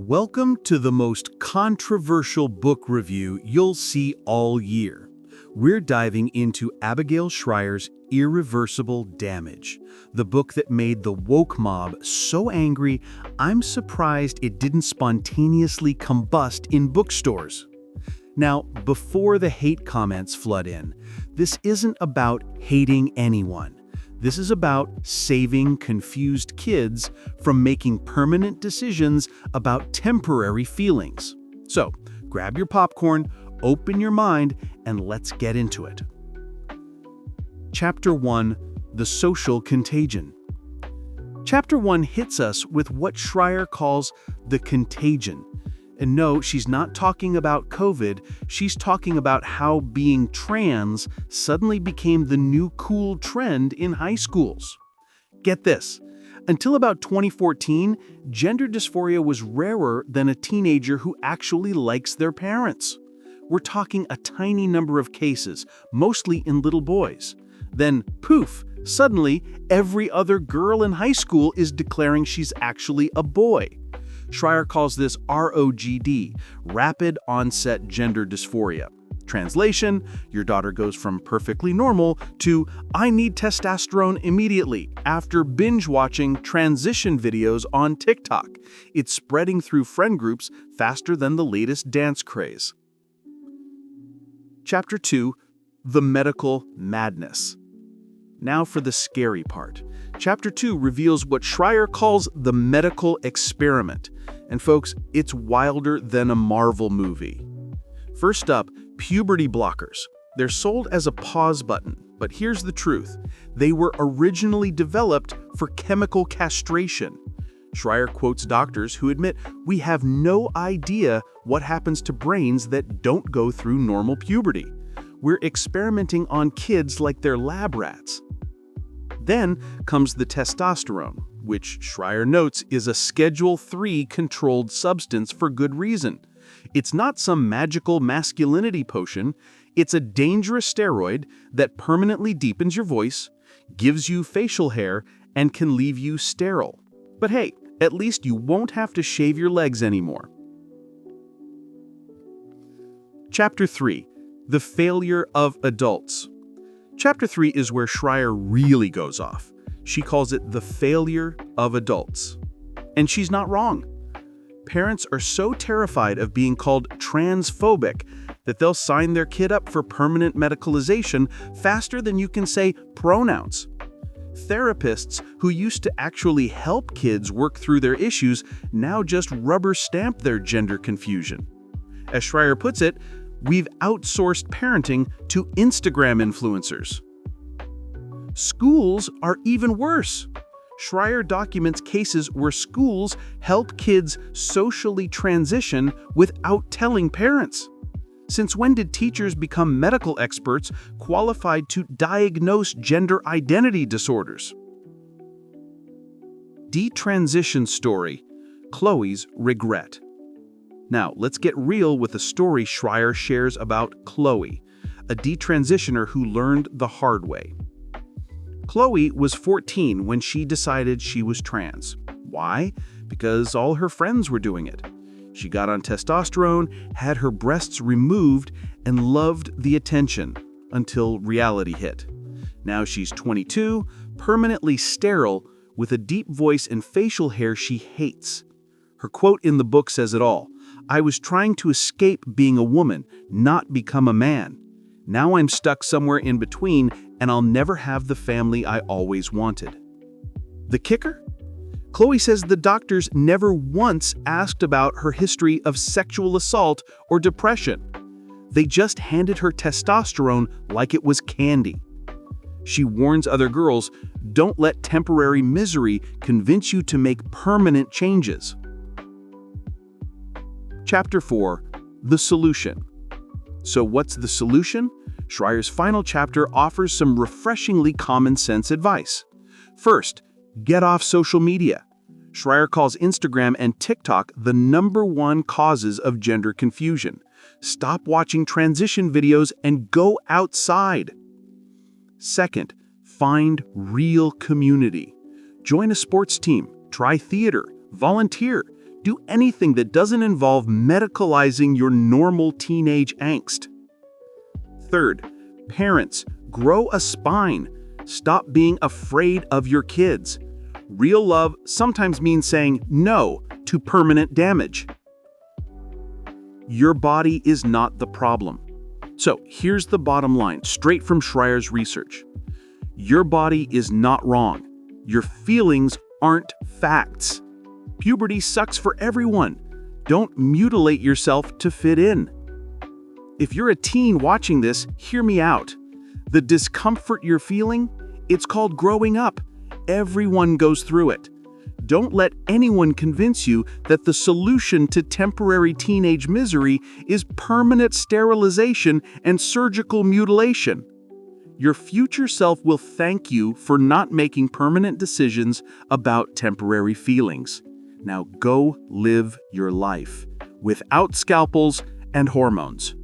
Welcome to the most controversial book review you'll see all year. We're diving into Abigail Shrier's Irreversible Damage, the book that made the woke mob so angry, I'm surprised it didn't spontaneously combust in bookstores. Now, before the hate comments flood in, this isn't about hating anyone. This is about saving confused kids from making permanent decisions about temporary feelings. So, grab your popcorn, open your mind, and let's get into it. Chapter 1: The Social Contagion. Chapter 1 hits us with what Shrier calls the contagion. And no, she's not talking about COVID, she's talking about how being trans suddenly became the new cool trend in high schools. Get this, until about 2014, gender dysphoria was rarer than a teenager who actually likes their parents. We're talking a tiny number of cases, mostly in little boys. Then, poof, suddenly every other girl in high school is declaring she's actually a boy. Shrier calls this ROGD, Rapid Onset Gender Dysphoria. Translation, your daughter goes from perfectly normal to I need testosterone immediately after binge-watching transition videos on TikTok. It's spreading through friend groups faster than the latest dance craze. Chapter 2: The Medical Madness. Now for the scary part. Chapter 2 reveals what Shrier calls the medical experiment. And folks, it's wilder than a Marvel movie. First up, puberty blockers. They're sold as a pause button, but here's the truth. They were originally developed for chemical castration. Shrier quotes doctors who admit, "We have no idea what happens to brains that don't go through normal puberty. We're experimenting on kids like they're lab rats." Then comes the testosterone, which Shrier notes is a Schedule III controlled substance for good reason. It's not some magical masculinity potion, it's a dangerous steroid that permanently deepens your voice, gives you facial hair, and can leave you sterile. But hey, at least you won't have to shave your legs anymore. Chapter 3: The Failure of Adults. Chapter 3 is where Shrier really goes off. She calls it the failure of adults. And she's not wrong. Parents are so terrified of being called transphobic that they'll sign their kid up for permanent medicalization faster than you can say pronouns. Therapists who used to actually help kids work through their issues now just rubber stamp their gender confusion. As Shrier puts it, we've outsourced parenting to Instagram influencers. Schools are even worse. Shrier documents cases where schools help kids socially transition without telling parents. Since when did teachers become medical experts qualified to diagnose gender identity disorders? Detransition story: Chloe's regret. Now, let's get real with the story Shrier shares about Chloe, a detransitioner who learned the hard way. Chloe was 14 when she decided she was trans. Why? Because all her friends were doing it. She got on testosterone, had her breasts removed, and loved the attention until reality hit. Now she's 22, permanently sterile, with a deep voice and facial hair she hates. Her quote in the book says it all. "I was trying to escape being a woman, not become a man. Now I'm stuck somewhere in between, and I'll never have the family I always wanted." The kicker? Chloe says the doctors never once asked about her history of sexual assault or depression. They just handed her testosterone like it was candy. She warns other girls, don't let temporary misery convince you to make permanent changes. Chapter 4: The Solution. So what's the solution? Shrier's final chapter offers some refreshingly common sense advice. First, get off social media. Shrier calls Instagram and TikTok the #1 causes of gender confusion. Stop watching transition videos and go outside. Second, find real community. Join a sports team, try theater, volunteer. Do anything that doesn't involve medicalizing your normal teenage angst. Third, parents, grow a spine. Stop being afraid of your kids. Real love sometimes means saying no to permanent damage. Your body is not the problem. So here's the bottom line, straight from Shrier's research. Your body is not wrong. Your feelings aren't facts. Puberty sucks for everyone. Don't mutilate yourself to fit in. If you're a teen watching this, hear me out. The discomfort you're feeling, it's called growing up. Everyone goes through it. Don't let anyone convince you that the solution to temporary teenage misery is permanent sterilization and surgical mutilation. Your future self will thank you for not making permanent decisions about temporary feelings. Now go live your life without scalpels and hormones.